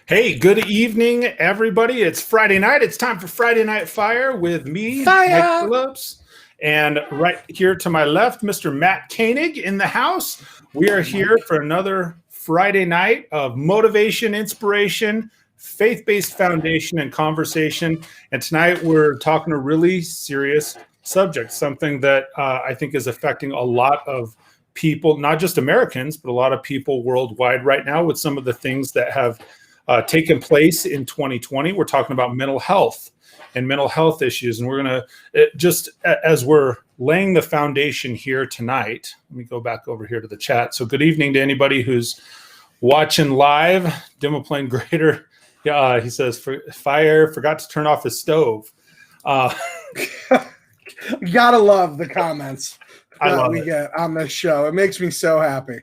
Hey, good evening, everybody. It's Friday night. It's time for Friday Night Fire with me, Mike Phillips, and right here to my left, Mr. Matt Koenig in the house. We are here for another Friday night of motivation, inspiration, faith-based foundation, and conversation. And tonight we're talking a really serious subject, something that I think is affecting a lot of people, not just Americans, but a lot of people worldwide right now with some of the things that have taken place in 2020. We're talking about mental health and mental health issues. And we're going to, just as we're laying the foundation here tonight, let me go back over here to the chat. So good evening to anybody who's watching live. Demo Plane Greater, he says, Fire forgot to turn off his stove. Gotta love the comments that we get on this show. It makes me so happy.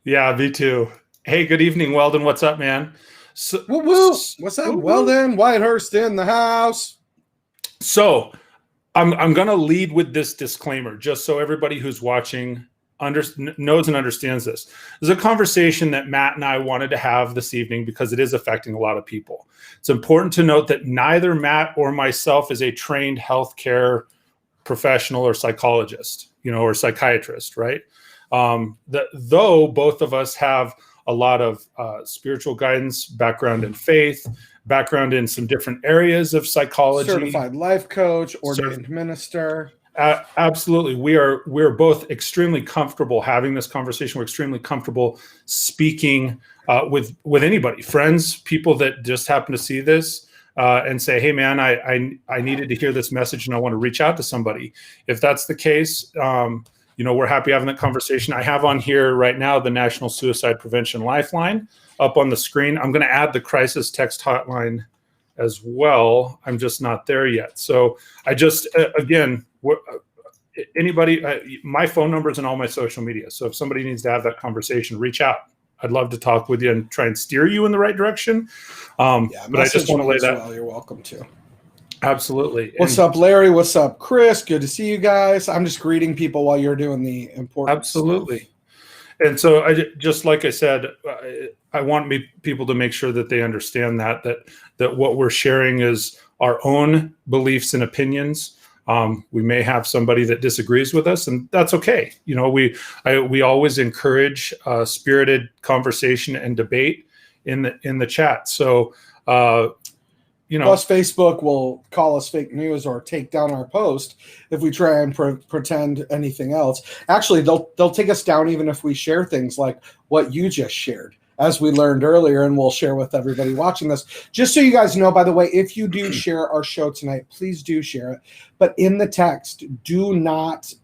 Yeah, me too. Hey, good evening, Weldon. What's up, man? So, woo-woo. What's up, Weldon? Whitehurst in the house. So I'm going to lead with this disclaimer, just so everybody who's watching knows and understands this. This is a conversation that Matt and I wanted to have this evening because it is affecting a lot of people. It's important to note that neither Matt or myself is a trained healthcare professional or psychologist, or psychiatrist, right? Though both of us have a lot of spiritual guidance, background in faith, background in some different areas of psychology. Certified life coach, ordained minister. Absolutely. We're both extremely comfortable having this conversation. We're extremely comfortable speaking with anybody, friends, people that just happen to see this and say, hey, man, I needed to hear this message and I want to reach out to somebody. If that's the case, we're happy having that conversation. I have on here right now the National Suicide Prevention Lifeline up on the screen. I'm going to add the crisis text hotline as well. I'm just not there yet. So I just, again, anybody, my phone number is in all my social media. So if somebody needs to have that conversation, reach out. I'd love to talk with you and try and steer you in the right direction. But I just want to lay that. Well, you're welcome to. Absolutely. What's up, Larry? What's up, Chris? Good to see you guys. I'm just greeting people while you're doing the important Absolutely. stuff. And so just like I said, I want people to make sure that they understand that what we're sharing is our own beliefs and opinions. We may have somebody that disagrees with us, and that's okay. We always encourage spirited conversation and debate in the chat. So, Plus, Facebook will call us fake news or take down our post if we try and pretend anything else. Actually, they'll take us down even if we share things like what you just shared, as we learned earlier, and we'll share with everybody watching this. Just so you guys know, by the way, if you do share our show tonight, please do share it. But in the text,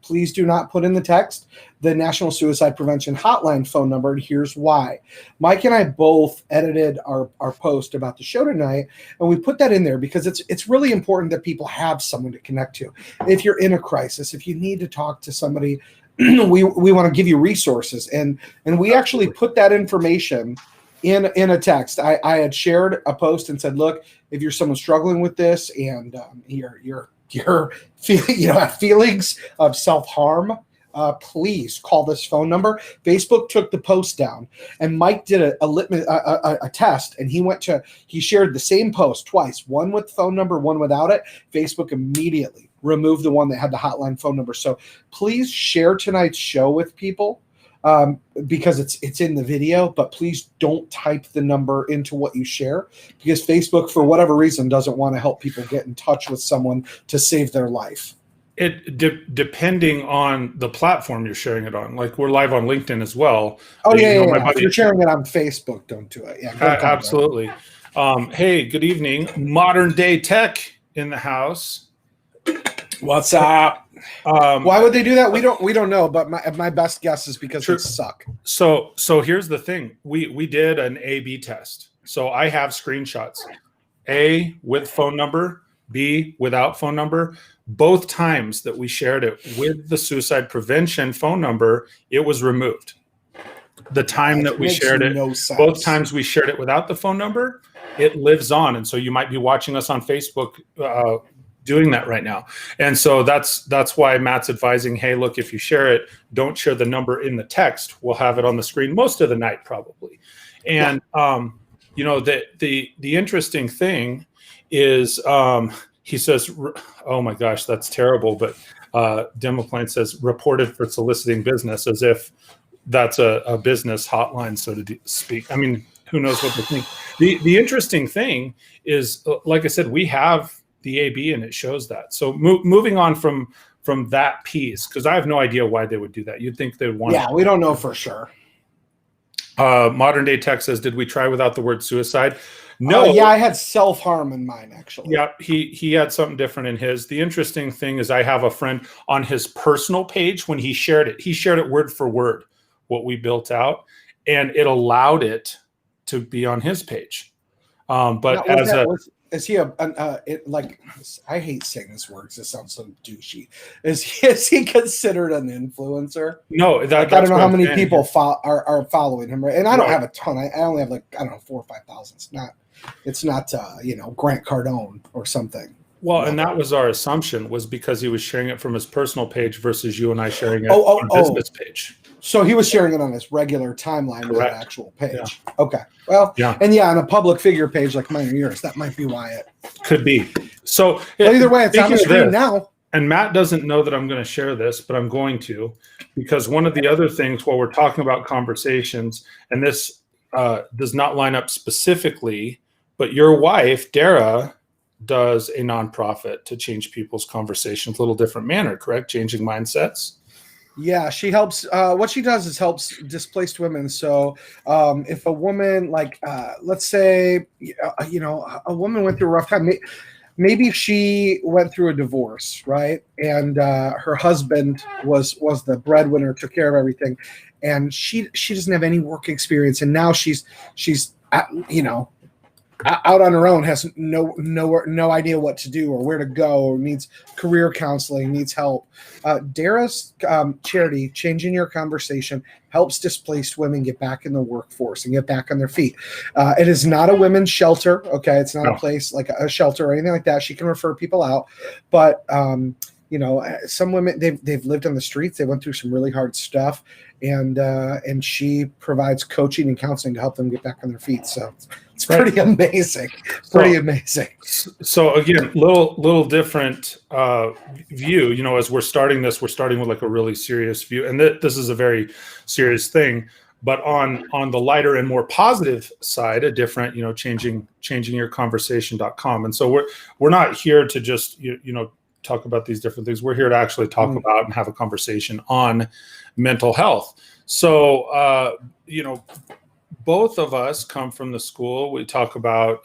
please do not put in the text the National Suicide Prevention Hotline phone number, and here's why. Mike and I both edited our post about the show tonight, and we put that in there because it's really important that people have someone to connect to. If you're in a crisis, if you need to talk to somebody, we want to give you resources, and we actually put that information in a text. I had shared a post and said, look, if you're someone struggling with this and you're have feelings of self-harm, please call this phone number. Facebook took the post down, and Mike did a test, and he shared the same post twice, one with the phone number, one without it. Facebook immediately removed the one that had the hotline phone number. So please share tonight's show with people because it's in the video, but please don't type the number into what you share because Facebook, for whatever reason, doesn't want to help people get in touch with someone to save their life. Depending on the platform you're sharing it on, like we're live on LinkedIn as well. Oh yeah. If you're sharing it on Facebook, don't do it. Yeah, absolutely. Hey, good evening, Modern Day Tech in the house. What's up? Why would they do that? We don't know, but my best guess is because they suck. So here's the thing: we did an A/B test. So I have screenshots: A with phone number, B without phone number. Both times that we shared it with the suicide prevention phone number, it was removed. The time that we shared it, both times we shared it without the phone number, it lives on. And so you might be watching us on Facebook doing that right now. And so that's why Matt's advising, hey, look, if you share it, don't share the number in the text. We'll have it on the screen most of the night probably. And the interesting thing is, he says, oh my gosh, that's terrible. But Demoplane says reported for soliciting business, as if that's a business hotline, so to speak. I mean, who knows what they think. The interesting thing is, like I said, we have the AB and it shows that. So moving on from that piece, because I have no idea why they would do that. You'd think they would want. Yeah, we don't know for sure. Modern Day Tech says, did we try without the word suicide? No. Yeah, I had self-harm in mine, actually. Yeah, he had something different in his. The interesting thing is I have a friend on his personal page, when he shared it word for word, what we built out, and it allowed it to be on his page. But now, is he like, I hate saying this word because it sounds so douchey. Is he considered an influencer? No, I don't know how many people are following him, right? And I don't have a ton. I only have 4,000 or 5,000. It's not Grant Cardone or something. Well, and that was our assumption, was because he was sharing it from his personal page versus you and I sharing it on business page. So he was sharing it on his regular timeline with an actual page. Yeah. Okay. Well, and on a public figure page like mine or yours, that might be why it could be. So either way, it's on the screen now. And Matt doesn't know that I'm going to share this, but I'm going to, because one of the other things while we're talking about conversations, and this does not line up specifically, but your wife, Dara, does a nonprofit to change people's conversations, a little different manner, correct? Changing mindsets. Yeah, she helps. What she does is helps displaced women. So if a woman, let's say, a woman went through a rough time, maybe she went through a divorce, right? And her husband was the breadwinner, took care of everything, and she doesn't have any work experience, and now she's out on her own, has no idea what to do or where to go, or needs career counseling, needs help. Dara's charity, Changing Your Conversation, helps displaced women get back in the workforce and get back on their feet. It is not a women's shelter, okay? It's not a place like a shelter or anything like that. She can refer people out, but some women, they've lived on the streets. They went through some really hard stuff, and she provides coaching and counseling to help them get back on their feet. So it's pretty amazing. Amazing. So again, little different view. As we're starting this, we're starting with a really serious view, and this is a very serious thing. But on the lighter and more positive side, a different, changingyourconversation.com. And so we're not here to just talk about these different things. We're here to actually talk about and have a conversation on mental health. So both of us come from the school. We talk about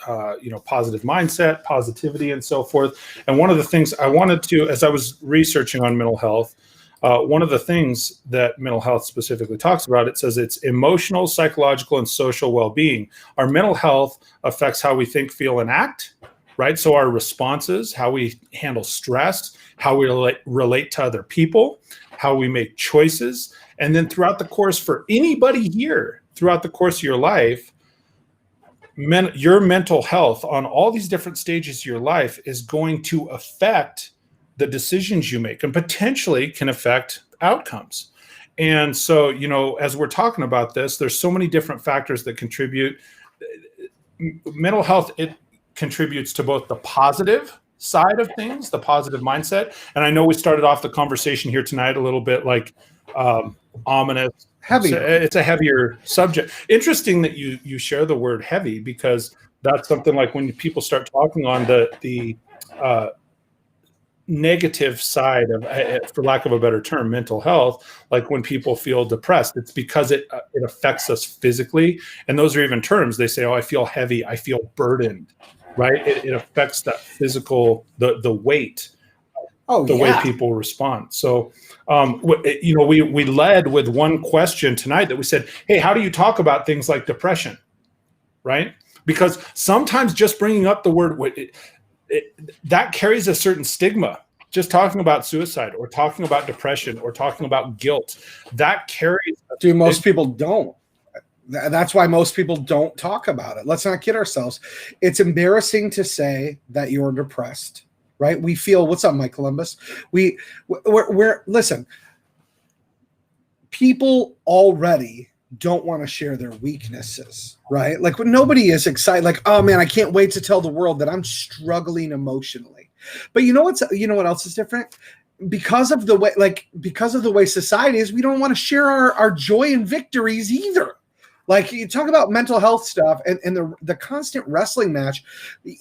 positive mindset, positivity, and so forth. And one of the things I wanted to, as I was researching on mental health, one of the things that mental health specifically talks about, it says it's emotional, psychological, and social well-being. Our mental health affects how we think, feel, and act, right? So our responses, how we handle stress, how we relate to other people, how we make choices. And then throughout the course, for anybody here, throughout the course of your life, your mental health on all these different stages of your life is going to affect the decisions you make, and potentially can affect outcomes. And so, as we're talking about this, there's so many different factors that contribute. Mental health, it contributes to both the positive side of things, the positive mindset. And I know we started off the conversation here tonight a little bit ominous. Heavy. It's a heavier subject. Interesting that you share the word heavy, because that's something like when people start talking on the negative side of, for lack of a better term, mental health, like when people feel depressed, it's because it affects us physically. And those are even terms. They say, oh, I feel heavy, I feel burdened, right? It affects that physical, the weight, way people respond. So, we led with one question tonight that we said, hey, how do you talk about things like depression, right? Because sometimes just bringing up the word, that carries a certain stigma. Just talking about suicide or talking about depression or talking about guilt, that carries. Most people don't. That's why most people don't talk about it. Let's not kid ourselves. It's embarrassing to say that you're depressed, right? We feel, what's up, Mike Columbus? We're listen, people already don't want to share their weaknesses, right? Like when nobody is excited, like, oh man, I can't wait to tell the world that I'm struggling emotionally. But you know what else is different? Because of the way society is, we don't want to share our joy and victories either. Like you talk about mental health stuff and the constant wrestling match.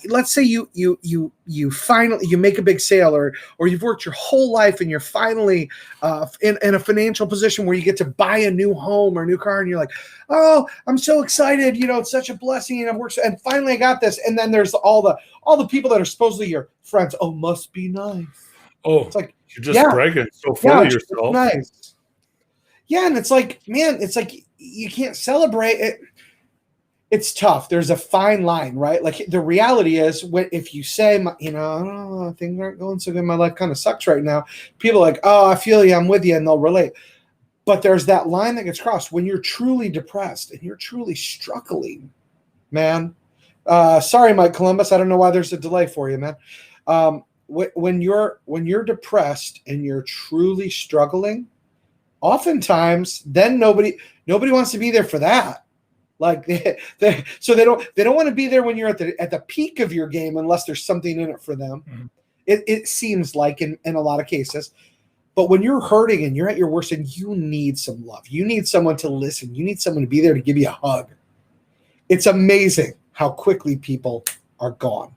Let's say you finally make a big sale or you've worked your whole life and you're finally in a financial position where you get to buy a new home or a new car and you're like, oh, I'm so excited. It's such a blessing and finally I got this. And then there's all the people that are supposedly your friends. Oh, must be nice. Oh, it's like you're just bragging so full of yourself. Nice. Yeah, and it's like, man, it's like you can't celebrate it. It's tough. There's a fine line, right? Like the reality is, if you say, I don't know, things aren't going so good, my life kind of sucks right now. People are like, oh, I feel you, I'm with you, and they'll relate. But there's that line that gets crossed when you're truly depressed and you're truly struggling, man. Sorry, Mike Columbus, I don't know why there's a delay for you, man. When you're depressed and you're truly struggling, oftentimes then nobody wants to be there for that. Like so they don't want to be there when you're at the peak of your game unless there's something in it for them. Mm-hmm. It seems like in a lot of cases. But when you're hurting and you're at your worst and you need some love, you need someone to listen, you need someone to be there to give you a hug. It's amazing how quickly people are gone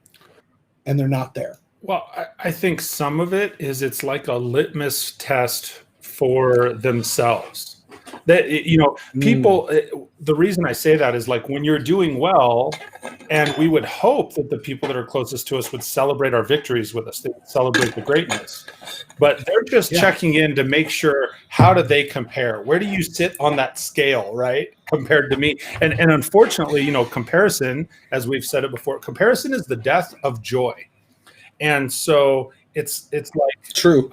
and they're not there. Well, I think some of it is it's like a litmus test for themselves. That people. The reason I say that is like when you're doing well, and we would hope that the people that are closest to us would celebrate our victories with us. They would celebrate the greatness, but they're just checking in to make sure how do they compare? Where do you sit on that scale, right? Compared to me, and unfortunately, comparison, as we've said it before, comparison is the death of joy, and so it's like true.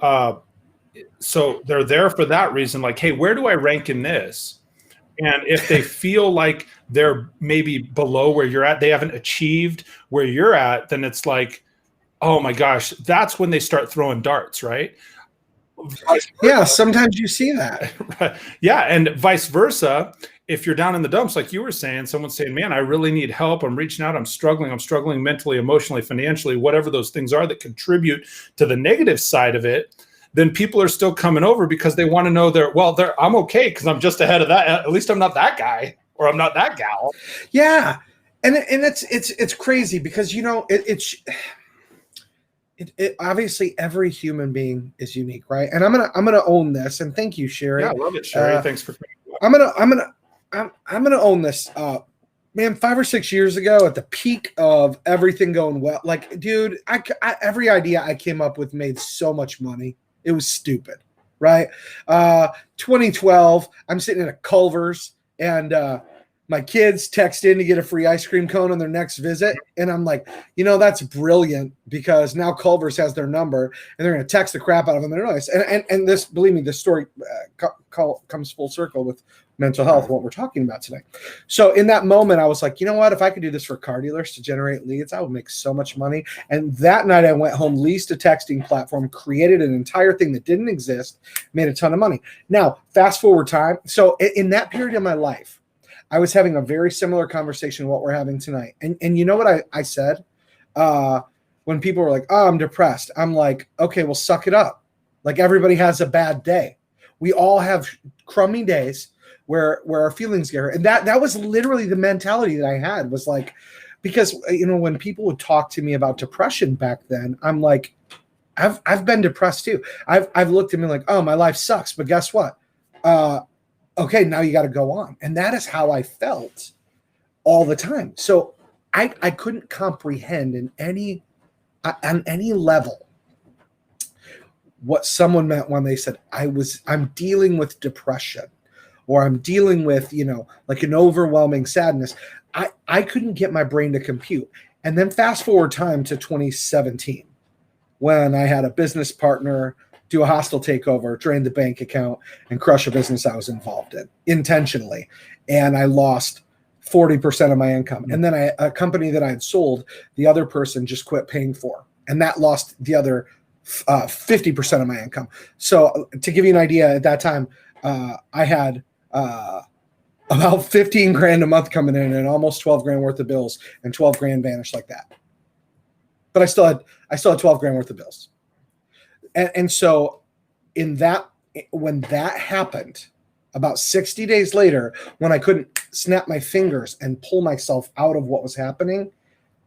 So they're there for that reason, like, hey, where do I rank in this? And if they feel like they're maybe below where you're at, they haven't achieved where you're at, then it's like, oh my gosh, that's when they start throwing darts, right? Yeah, sometimes you see that. Right. Yeah, and vice versa. If you're down in the dumps, like you were saying, someone's saying, man, I really need help. I'm reaching out. I'm struggling mentally, emotionally, financially, whatever those things are that contribute to the negative side of it. Then people are still coming over because they want to know I'm okay because I'm just ahead of that. At least I'm not that guy or I'm not that gal. Yeah. And it's crazy because, it obviously every human being is unique. Right. And I'm going to own this. And thank you, Sherry. Yeah, I love it, Sherry. Thanks for coming. I'm going to own this. Man, 5 or 6 years ago at the peak of everything going well, like, dude, every idea I came up with made so much money. It was stupid, right? 2012, I'm sitting at a Culver's and my kids text in to get a free ice cream cone on their next visit. And I'm like, that's brilliant because now Culver's has their number and they're going to text the crap out of them. They're nice. And this, believe me, this story comes full circle with mental health, what we're talking about today. So in that moment, I was like, you know what? If I could do this for car dealers to generate leads, I would make so much money. And that night I went home, leased a texting platform, created an entire thing that didn't exist, made a ton of money. Now, fast forward time. So in that period of my life, I was having a very similar conversation to what we're having tonight. And you know what I said? When people were like, oh, I'm depressed. I'm like, okay, well, suck it up. Like everybody has a bad day. We all have crummy days where our feelings get hurt. And that was literally the mentality that I had, was like, because, when people would talk to me about depression back then, I'm like, I've been depressed too. I've looked at me like, oh, my life sucks. But guess what? Okay, now you got to go on. And that is how I felt all the time. So I couldn't comprehend on any level what someone meant when they said I'm dealing with depression, or I'm dealing with, like an overwhelming sadness. I couldn't get my brain to compute. And then fast forward time to 2017, when I had a business partner do a hostile takeover, drain the bank account, and crush a business I was involved in intentionally. And I lost 40% of my income. And then a company that I had sold, the other person just quit paying for, and that lost the other 50% of my income. So to give you an idea, at that time, I had about 15 grand a month coming in and almost 12 grand worth of bills, and 12 grand vanished like that. But I still had 12 grand worth of bills. And so when that happened, about 60 days later, when I couldn't snap my fingers and pull myself out of what was happening,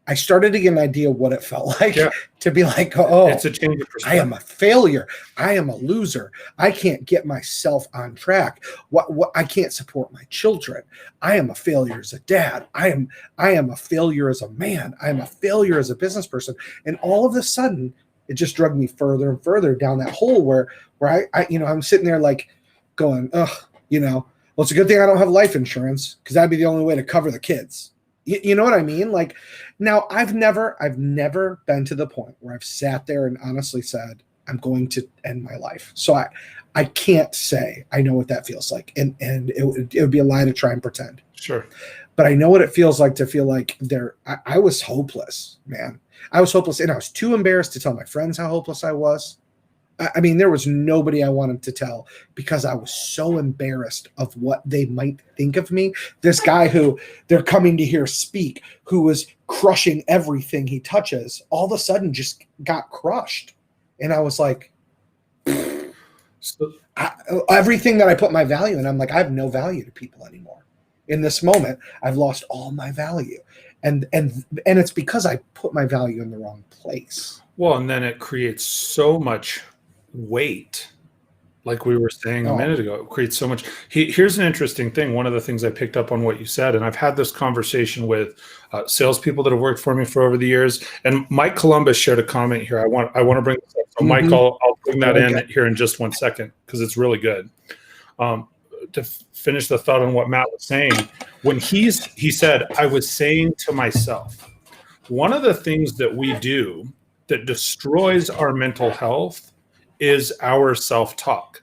I started to get an idea of what it felt like to be like, oh, it's a change of perspective. I am a failure. I am a loser. I can't get myself on track. What I can't support my children. I am a failure as a dad. I am a failure as a man. I am a failure as a business person. And all of a sudden, it just dragged me further and further down that hole where I'm sitting there like going, well, it's a good thing I don't have life insurance, because that'd be the only way to cover the kids. You know what I mean? Like, now I've never been to the point where I've sat there and honestly said, I'm going to end my life. So I can't say I know what that feels like. And it would be a lie to try and pretend. Sure. But I know what it feels like to feel like I was hopeless, man. I was hopeless, and I was too embarrassed to tell my friends how hopeless I was. I mean, there was nobody I wanted to tell because I was so embarrassed of what they might think of me. This guy who they're coming to hear speak, who was crushing everything he touches, all of a sudden just got crushed. And I was like, everything that I put my value in, I'm like, I have no value to people anymore. In this moment, I've lost all my value. And it's because I put my value in the wrong place. Well, and then it creates so much weight, like we were saying a minute ago. It creates so much. Here's an interesting thing. One of the things I picked up on what you said, and I've had this conversation with salespeople that have worked for me for over the years. And Mike Columbus shared a comment here. I want to bring this up. So Mike, I'll bring that in here in just 1 second, because it's really good. To finish the thought on what Matt was saying, when he said, I was saying to myself, one of the things that we do that destroys our mental health is our self-talk.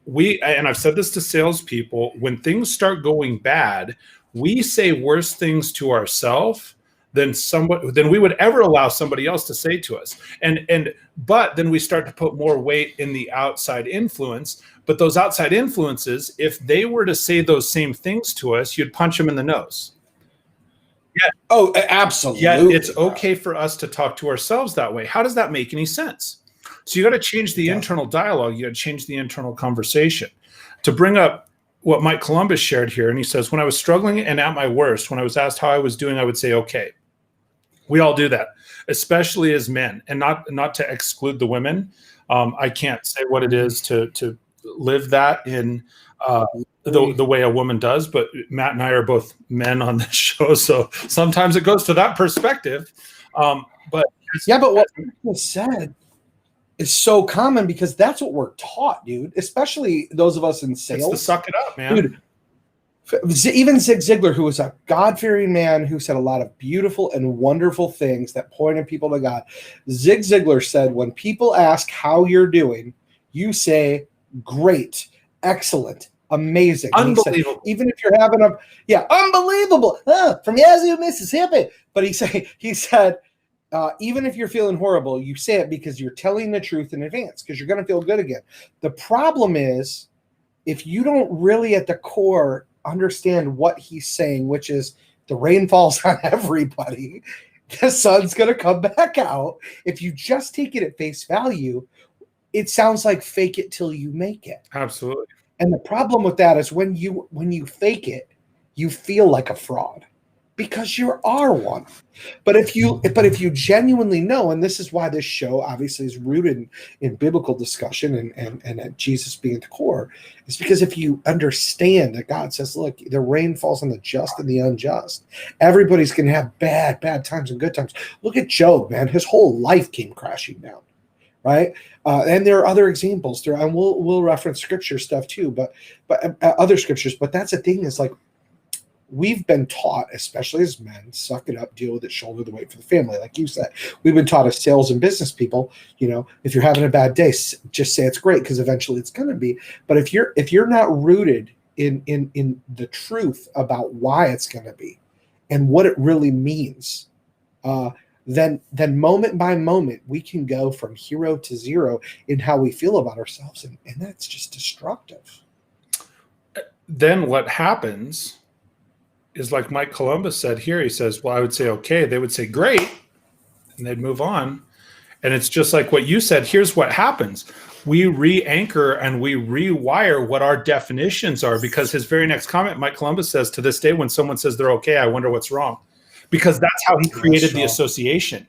And I've said this to salespeople, when things start going bad, we say worse things to ourselves than we would ever allow somebody else to say to us. But then we start to put more weight in the outside influence. But those outside influences, if they were to say those same things to us, you'd punch them in the nose. Yeah. Oh, absolutely. Yeah, it's okay for us to talk to ourselves that way. How does that make any sense? So you got to change the internal dialogue. You got to change the internal conversation. To bring up what Mike Columbus shared here, and he says, when I was struggling and at my worst, when I was asked how I was doing, I would say, okay. We all do that, especially as men, and not to exclude the women. I can't say what it is to live that in the way a woman does, but Matt and I are both men on this show, so sometimes it goes to that perspective. But what you said is so common, because that's what we're taught, dude. Especially those of us in sales. It's to suck it up, man. Dude, even Zig Ziglar, who was a God-fearing man who said a lot of beautiful and wonderful things that pointed people to God. Zig Ziglar said, when people ask how you're doing, you say, great, excellent, amazing. Unbelievable. Said, even if you're having unbelievable, from Yazoo, Mississippi. But he said, even if you're feeling horrible, you say it because you're telling the truth in advance, because you're going to feel good again. The problem is, if you don't really at the core understand what he's saying, which is the rain falls on everybody, the sun's going to come back out. If you just take it at face value, it sounds like fake it till you make it. Absolutely. And the problem with that is when you fake it, you feel like a fraud, because you are one. But if you genuinely know, and this is why this show obviously is rooted in biblical discussion and Jesus being at the core, is because if you understand that God says, look, the rain falls on the just and the unjust. Everybody's going to have bad times and good times. Look at Job, man. His whole life came crashing down, right? And there are other examples there, and we'll reference scripture stuff too, but other scriptures. But that's the thing, is like, we've been taught, especially as men, suck it up, deal with it, shoulder the weight for the family. Like you said, we've been taught as sales and business people, if you're having a bad day, just say it's great, because eventually it's going to be. But if you're not rooted in the truth about why it's going to be and what it really means, then moment by moment, we can go from hero to zero in how we feel about ourselves. And that's just destructive. then what happens is, like Mike Columbus said here, he says, well, I would say, okay. They would say, great. And they'd move on. And it's just like what you said. Here's what happens. We re-anchor and we rewire what our definitions are, because his very next comment, Mike Columbus says, to this day, when someone says they're okay, I wonder what's wrong. Because that's how he created the association,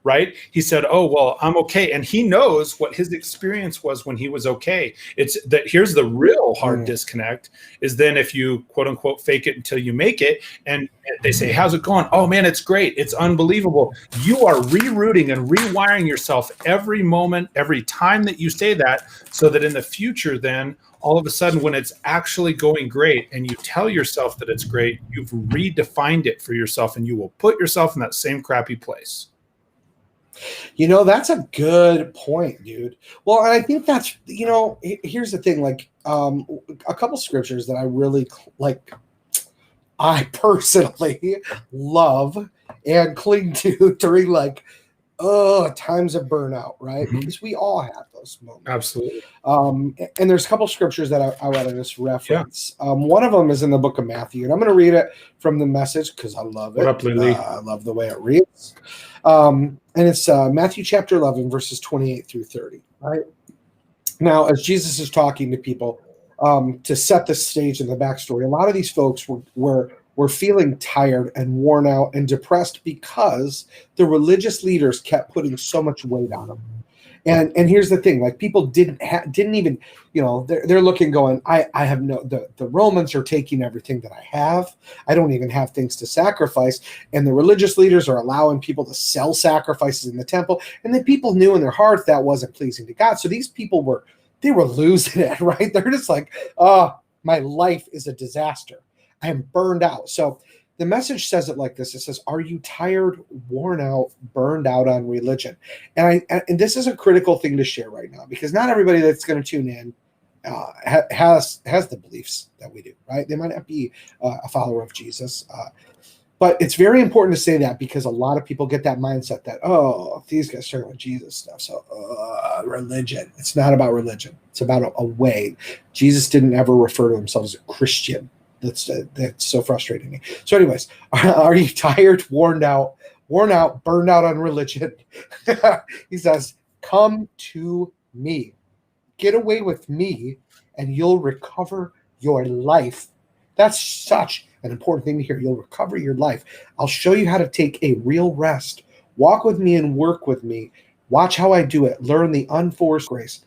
right? He said, oh, well, I'm okay. And he knows what his experience was when he was okay. It's that here's the real hard disconnect is then if you quote unquote fake it until you make it. And they say, how's it going? Oh man, it's great. It's unbelievable. You are rerouting and rewiring yourself every moment, every time that you say that, so that in the future, then all of a sudden, when it's actually going great and you tell yourself that it's great, you've redefined it for yourself and you will put yourself in that same crappy place. You know, that's a good point, dude. Well, I think that's, you know, here's the thing, like a couple scriptures that I really like, I personally love and cling to during like, times of burnout, right? Mm-hmm. Because we all have those moments. Absolutely. And there's a couple scriptures that I want to just reference. Yeah. One of them is in the book of Matthew, and I'm going to read it from the Message because I love it. What up, Lily? I love the way it reads. And it's Matthew chapter 11, verses 28 through 30, right? Now, as Jesus is talking to people, to set the stage and the backstory, a lot of these folks were feeling tired and worn out and depressed because the religious leaders kept putting so much weight on them. And here's the thing, like people didn't even, you know, they're looking going, I have the Romans are taking everything that I have. I don't even have things to sacrifice. And the religious leaders are allowing people to sell sacrifices in the temple. And the people knew in their hearts that wasn't pleasing to God. So these people were losing it, right? They're just like, oh, my life is a disaster. I am burned out. So the Message says it like this. It says, are you tired, worn out, burned out on religion? And this is a critical thing to share right now, because not everybody that's going to tune in has the beliefs that we do, right? They might not be a follower of Jesus. But it's very important to say that, because a lot of people get that mindset that, oh, these guys are with Jesus stuff. So religion. It's not about religion. It's about a way. Jesus didn't ever refer to himself as a Christian. That's so frustrating me. So anyways, are you tired, worn out, burned out on religion? He says, come to me. Get away with me and you'll recover your life. That's such an important thing to hear. You'll recover your life. I'll show you how to take a real rest. Walk with me and work with me. Watch how I do it. Learn the unforced grace.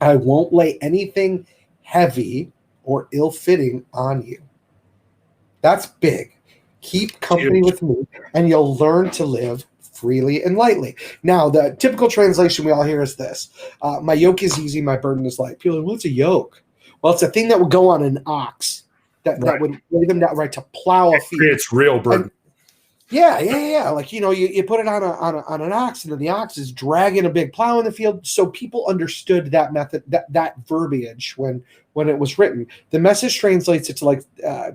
I won't lay anything heavy or ill-fitting on you. That's big. Keep company with me, and you'll learn to live freely and lightly. Now, the typical translation we all hear is this. My yoke is easy, my burden is light. People are like, what's a yoke? Well, it's a thing that would go on an ox that would lay them down, right, to plow a field. It's real burden. Yeah. Like, you know, you put it on an ox, and then the ox is dragging a big plow in the field. So people understood that method, that verbiage when it was written. The Message translates it to like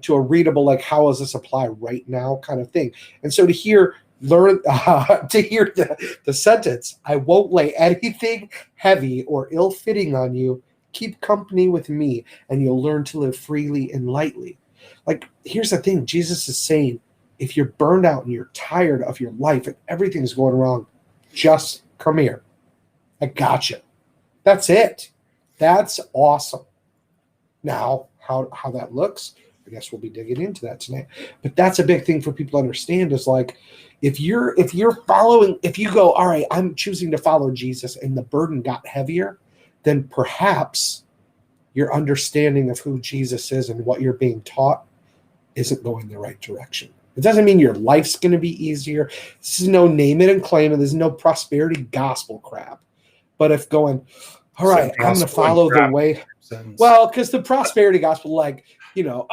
to a readable, like, how does this apply right now kind of thing. And so to hear the sentence, I won't lay anything heavy or ill-fitting on you. Keep company with me, and you'll learn to live freely and lightly. Like, here's the thing. Jesus is saying, if you're burned out and you're tired of your life and everything's going wrong, just come here. I got you. That's it. That's awesome. Now, how that looks, I guess we'll be digging into that tonight. But that's a big thing for people to understand, is like, if you go, all right, I'm choosing to follow Jesus, and the burden got heavier, then perhaps your understanding of who Jesus is and what you're being taught isn't going the right direction. It doesn't mean your life's going to be easier. This is no name it and claim it. There's no prosperity gospel crap. But if going, all right, I'm going to follow the way. Well, because the prosperity gospel, like, you know,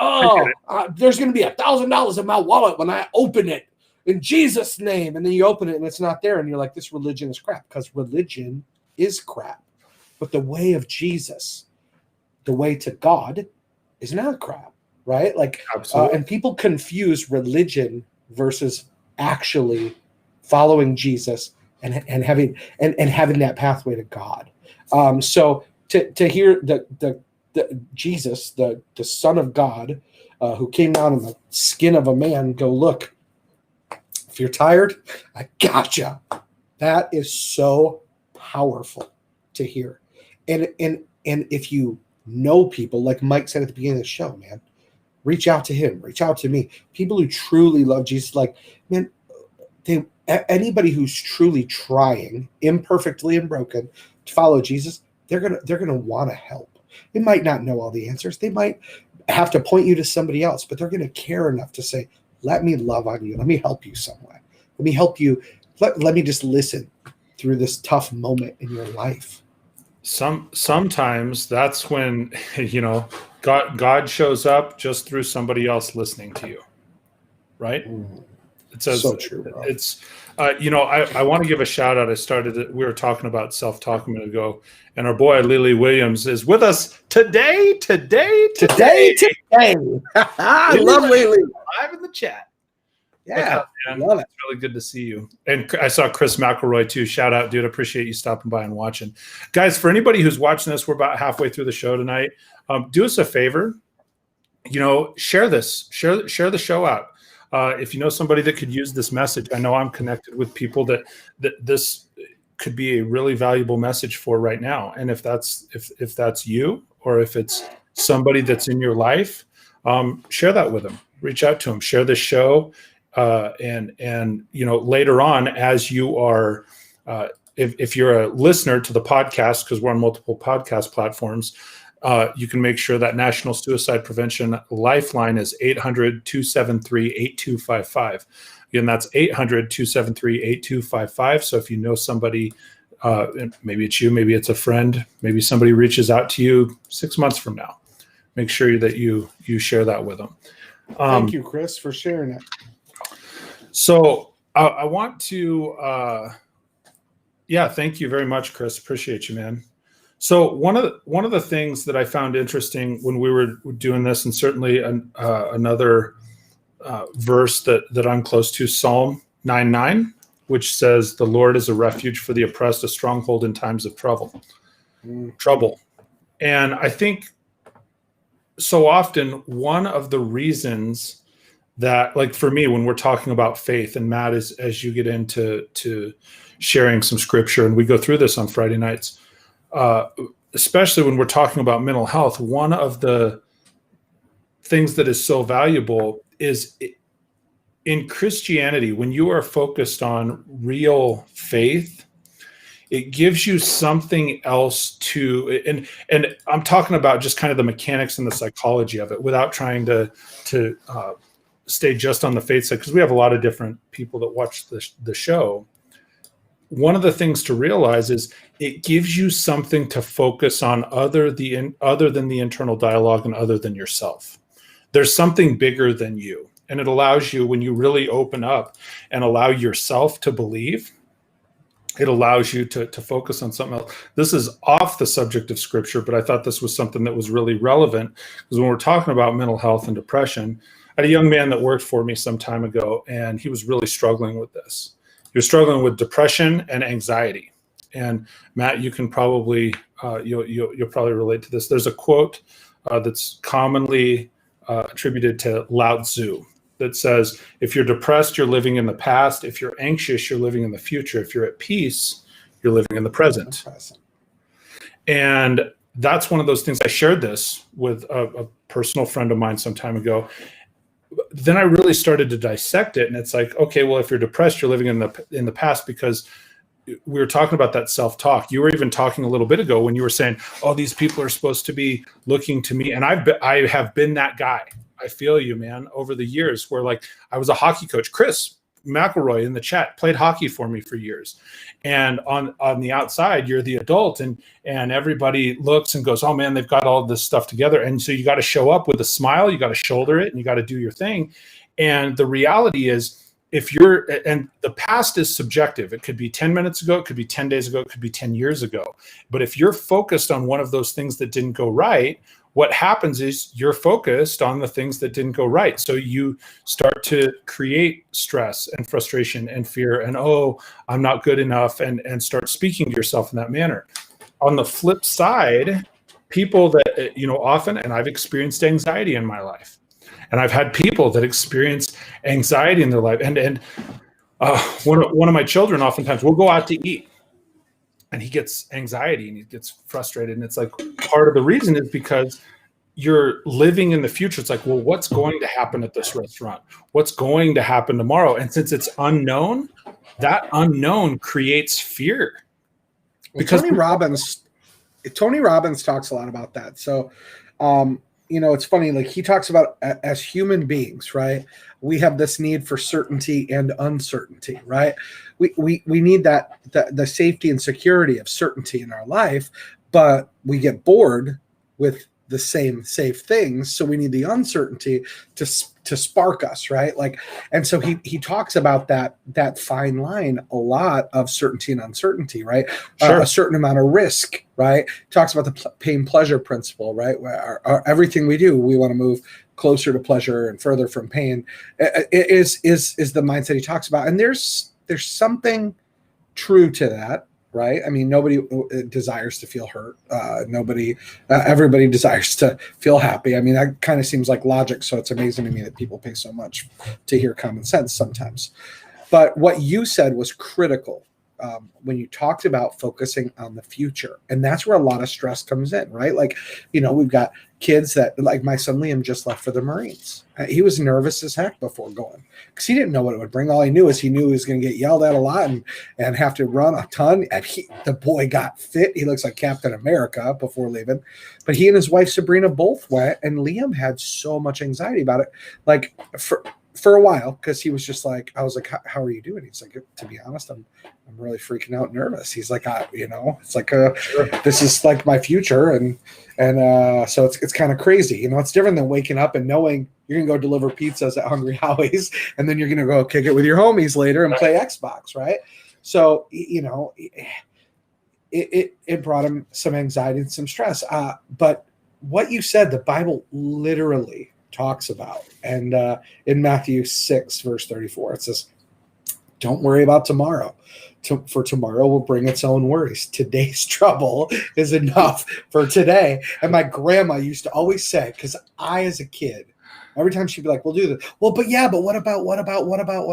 there's going to be $1,000 in my wallet when I open it in Jesus' name. And then you open it and it's not there. And you're like, this religion is crap, because religion is crap. But the way of Jesus, the way to God, is not crap. Right? Like, and people confuse religion versus actually following Jesus and having that pathway to God. So to hear the Jesus, the Son of God, who came down in the skin of a man, go, look, if you're tired, I gotcha. That is so powerful to hear. And if you know people, like Mike said at the beginning of the show, man, reach out to him, reach out to me. People who truly love Jesus, like, man, anybody who's truly trying, imperfectly and broken, to follow Jesus, they're gonna want to help. They might not know all the answers. They might have to point you to somebody else, but they're gonna care enough to say, let me love on you. Let me help you some way. Let me help you. Let me just listen through this tough moment in your life. Sometimes that's when, God shows up just through somebody else listening to you, right? It says so true, bro. It's I want to give a shout out. We were talking about self-talk a minute ago, and our boy Lily Williams is with us today. I love Lily. Live in the chat. Yeah, man. Love it. It's really good to see you. And I saw Chris McElroy too. Shout out, dude. Appreciate you stopping by and watching. Guys, for anybody who's watching this, we're about halfway through the show tonight. Do us a favor. Share this. Share the show out. If you know somebody that could use this message, I know I'm connected with people that this could be a really valuable message for right now. And if that's you, or if it's somebody that's in your life, share that with them. Reach out to them. Share this show. And later on, as you are, if you're a listener to the podcast, because we're on multiple podcast platforms, you can make sure that National Suicide Prevention Lifeline is 800-273-8255. Again, that's 800-273-8255. So if you know somebody, maybe it's you, maybe it's a friend, maybe somebody reaches out to you 6 months from now, make sure that you share that with them. Thank you, Chris, for sharing it. So I want to, thank you very much, Chris. Appreciate you, man. So one of the things that I found interesting when we were doing this, and certainly another verse that I'm close to, Psalm 9:9, which says, "The Lord is a refuge for the oppressed, a stronghold in times of trouble." And I think so often one of the reasons that, like for me, when we're talking about faith, and Matt, as you get into sharing some scripture, and we go through this on Friday nights, especially when we're talking about mental health, one of the things that is so valuable is in Christianity, when you are focused on real faith, it gives you something else to, and I'm talking about just kind of the mechanics and the psychology of it without trying to stay just on the faith side, because we have a lot of different people that watch the show. One of the things to realize is it gives you something to focus on other than the internal dialogue and other than yourself. There's something bigger than you. And it allows you, when you really open up and allow yourself to believe, it allows you to focus on something else. This is off the subject of scripture, but I thought this was something that was really relevant, because when we're talking about mental health and depression, I had a young man that worked for me some time ago, and he was really struggling with this. He was struggling with depression and anxiety. And Matt, you can probably, you'll probably relate to this. There's a quote that's commonly attributed to Lao Tzu that says, if you're depressed, you're living in the past. If you're anxious, you're living in the future. If you're at peace, you're living in the present. And that's one of those things. I shared this with a personal friend of mine some time ago. Then I really started to dissect it, and it's like, okay, well, if you're depressed, you're living in the past, because we were talking about that self-talk. You were even talking a little bit ago when you were saying, oh, these people are supposed to be looking to me. And I have been that guy. I feel you, man, over the years, where like I was a hockey coach. Chris McElroy in the chat played hockey for me for years. And on the outside, you're the adult, and everybody looks and goes, oh man, they've got all this stuff together. And so you got to show up with a smile, you got to shoulder it, and you got to do your thing. And the reality is, and the past is subjective. It could be 10 minutes ago, it could be 10 days ago, it could be 10 years ago. But if you're focused on one of those things that didn't go right, what happens is you're focused on the things that didn't go right. So you start to create stress and frustration and fear and, oh, I'm not good enough, and start speaking to yourself in that manner. On the flip side, people that, often, and I've experienced anxiety in my life, and I've had people that experience anxiety in their life. And one of my children, oftentimes we'll go out to eat and he gets anxiety and he gets frustrated. And it's like, part of the reason is because you're living in the future. It's like, well, what's going to happen at this restaurant? What's going to happen tomorrow? And since it's unknown, that unknown creates fear. Because Tony Robbins talks a lot about that. So, it's funny, like he talks about as human beings, right? We have this need for certainty and uncertainty, right? We need that the safety and security of certainty in our life, but we get bored with the same safe things, so we need the uncertainty to spark us, right? Like, and so he talks about that fine line a lot of certainty and uncertainty, right? Sure. A certain amount of risk, right? Talks about the pain pleasure principle, right? Where everything we do, we want to move closer to pleasure and further from pain. Is the mindset he talks about, and there's something true to that. Right? I mean, nobody desires to feel hurt. Everybody desires to feel happy. I mean, that kind of seems like logic. So it's amazing to me that people pay so much to hear common sense sometimes. But what you said was critical when you talked about focusing on the future. And that's where a lot of stress comes in, right? Like, we've got kids that, like my son Liam, just left for the Marines. He was nervous as heck before going because he didn't know what it would bring. All he knew is he was going to get yelled at a lot and have to run a ton. And the boy got fit. He looks like Captain America before leaving. But he and his wife Sabrina both went, and Liam had so much anxiety about it. Like for a while, because he was just like, I was like, how are you doing? He's like, to be honest, I'm really freaking out, nervous. He's like, it's like this is like my future, and so it's kind of crazy. It's different than waking up and knowing you're gonna go deliver pizzas at Hungry Howie's, and then you're gonna go kick it with your homies later and play Xbox, right? So it brought him some anxiety and some stress. But what you said, the Bible literally talks about, and in Matthew 6 verse 34, it says, don't worry about tomorrow, for tomorrow will bring its own worries. Today's trouble is enough for today. And my grandma used to always say, because I, as a kid, every time she'd be like, we'll do this, but what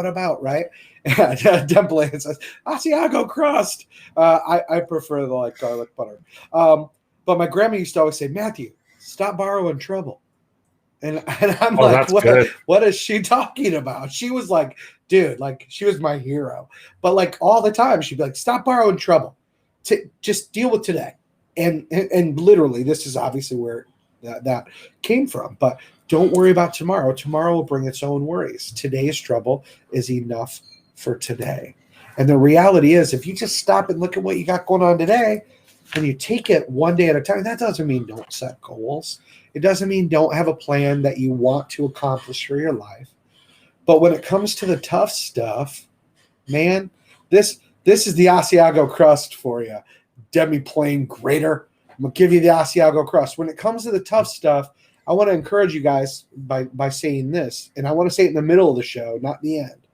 about, right? Dumpling says, Asiago crust. I prefer the garlic butter, but my grandma used to always say, Matthew, stop borrowing trouble. And I'm like, what is she talking about? She was like, dude, like she was my hero. But like all the time, she'd be like, stop borrowing trouble. Just deal with today. And literally, this is obviously where that came from. But don't worry about tomorrow. Tomorrow will bring its own worries. Today's trouble is enough for today. And the reality is, if you just stop and look at what you got going on today, and you take it one day at a time, that doesn't mean don't set goals. It doesn't mean don't have a plan that you want to accomplish for your life. But when it comes to the tough stuff, man, this is the Asiago crust for you. Demi-plane grater. I'm going to give you the Asiago crust. When it comes to the tough stuff, I want to encourage you guys by saying this, and I want to say it in the middle of the show, not the end.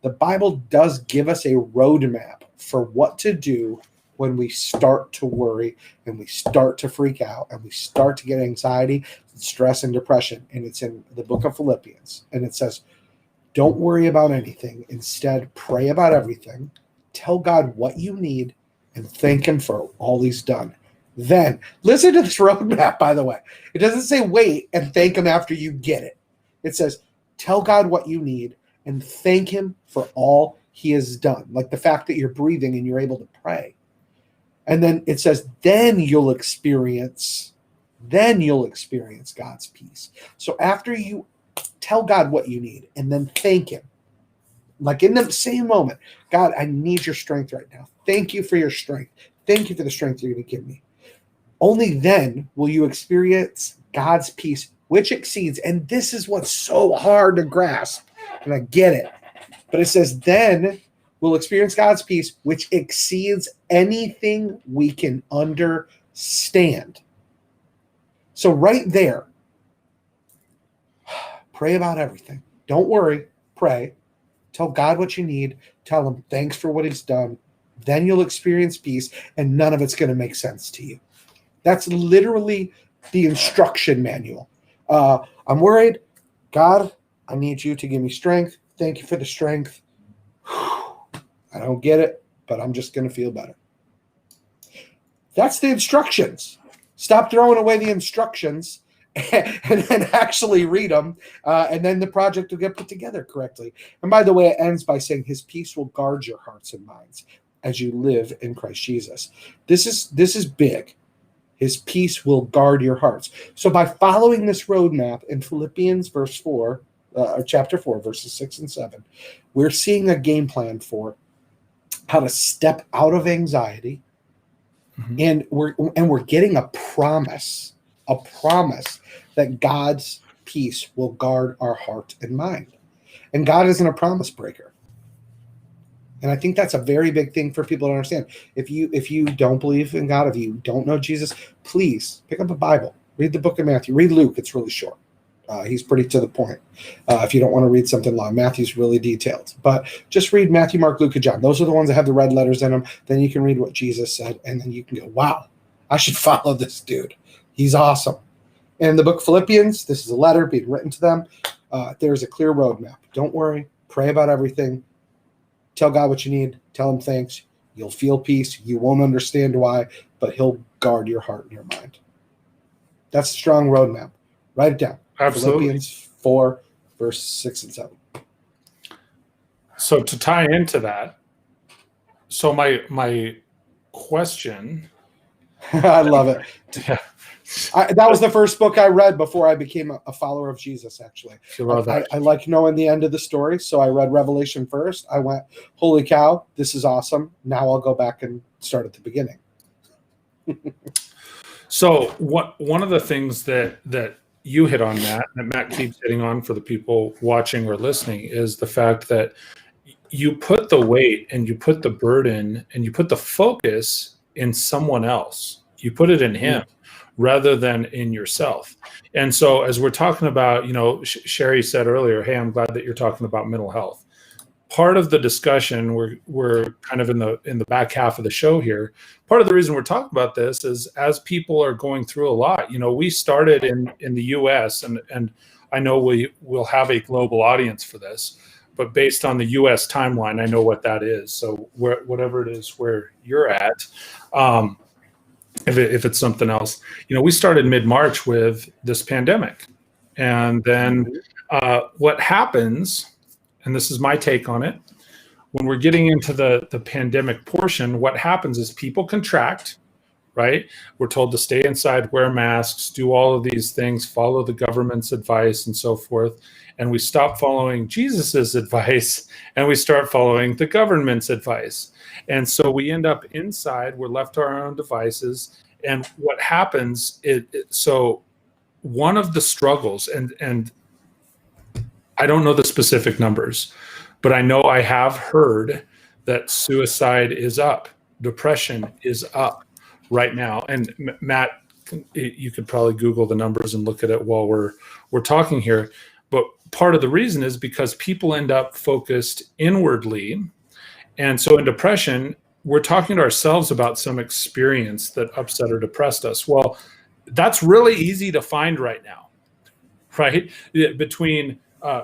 The Bible does give us a roadmap for what to do when we start to worry and we start to freak out and we start to get anxiety, stress, and depression. And it's in the book of Philippians. And it says, don't worry about anything. Instead, pray about everything. Tell God what you need and thank him for all he's done. Then, listen to this roadmap, by the way. It doesn't say wait and thank him after you get it. It says, tell God what you need and thank him for all he has done. Like the fact that you're breathing and you're able to pray. And then it says, then you'll experience God's peace. So after you tell God what you need and then thank him, like in the same moment, God, I need your strength right now. Thank you for your strength. Thank you for the strength you're going to give me. Only then will you experience God's peace, which exceeds, and this is what's so hard to grasp, and I get it, but it says, then we'll experience God's peace, which exceeds anything we can understand. So right there, pray about everything. Don't worry, pray. Tell God what you need. Tell him thanks for what he's done. Then you'll experience peace, and none of it's going to make sense to you. That's literally the instruction manual. I'm worried. God, I need you to give me strength. Thank you for the strength. I don't get it, but I'm just going to feel better. That's the instructions. Stop throwing away the instructions and then actually read them, and then the project will get put together correctly. And by the way, it ends by saying his peace will guard your hearts and minds as you live in Christ Jesus. This is big. His peace will guard your hearts. So by following this roadmap in Philippians chapter 4, verses 6 and 7, we're seeing a game plan for how to step out of anxiety. And we're getting a promise that God's peace will guard our heart and mind. And God isn't a promise breaker. And I think that's a very big thing for people to understand. If you don't believe in God, if you don't know Jesus, please pick up a Bible, read the book of Matthew, read Luke. It's really short. He's pretty to the point. If you don't want to read something long, Matthew's really detailed. But just read Matthew, Mark, Luke, and John. Those are the ones that have the red letters in them. Then you can read what Jesus said, and then you can go, wow, I should follow this dude. He's awesome. And in the book of Philippians, this is a letter being written to them. There's a clear roadmap. Don't worry. Pray about everything. Tell God what you need. Tell him thanks. You'll feel peace. You won't understand why, but he'll guard your heart and your mind. That's a strong roadmap. Write it down. Absolutely. Philippians 4, verse 6 and 7. So to tie into that, so my question. I love it. Yeah. That was the first book I read before I became a follower of Jesus, actually. I like knowing the end of the story, so I read Revelation first. I went, holy cow, this is awesome. Now I'll go back and start at the beginning. So one of the things that you hit on, Matt, that Matt keeps hitting on for the people watching or listening, is the fact that you put the weight and you put the burden and you put the focus in someone else. You put it in him rather than in yourself. And so as we're talking about, Sherry said earlier, hey, I'm glad that you're talking about mental health. Part of the discussion, we're kind of in the back half of the show here. Part of the reason we're talking about this is as people are going through a lot. We started in the U.S. and I know we'll have a global audience for this, but based on the U.S. timeline, I know what that is. So whatever it is where you're at, if it's something else, we started mid-March with this pandemic, and then what happens. And this is my take on it. When we're getting into the pandemic portion, what happens is people contract, right? We're told to stay inside, wear masks, do all of these things, follow the government's advice and so forth. And we stop following Jesus's advice and we start following the government's advice. And so we end up inside, we're left to our own devices. And what happens, so one of the struggles, and I don't know the specific numbers, but I know I have heard that suicide is up, depression is up right now. And Matt, you could probably Google the numbers and look at it while we're talking here. But part of the reason is because people end up focused inwardly. And so in depression, we're talking to ourselves about some experience that upset or depressed us. Well, that's really easy to find right now, right? Between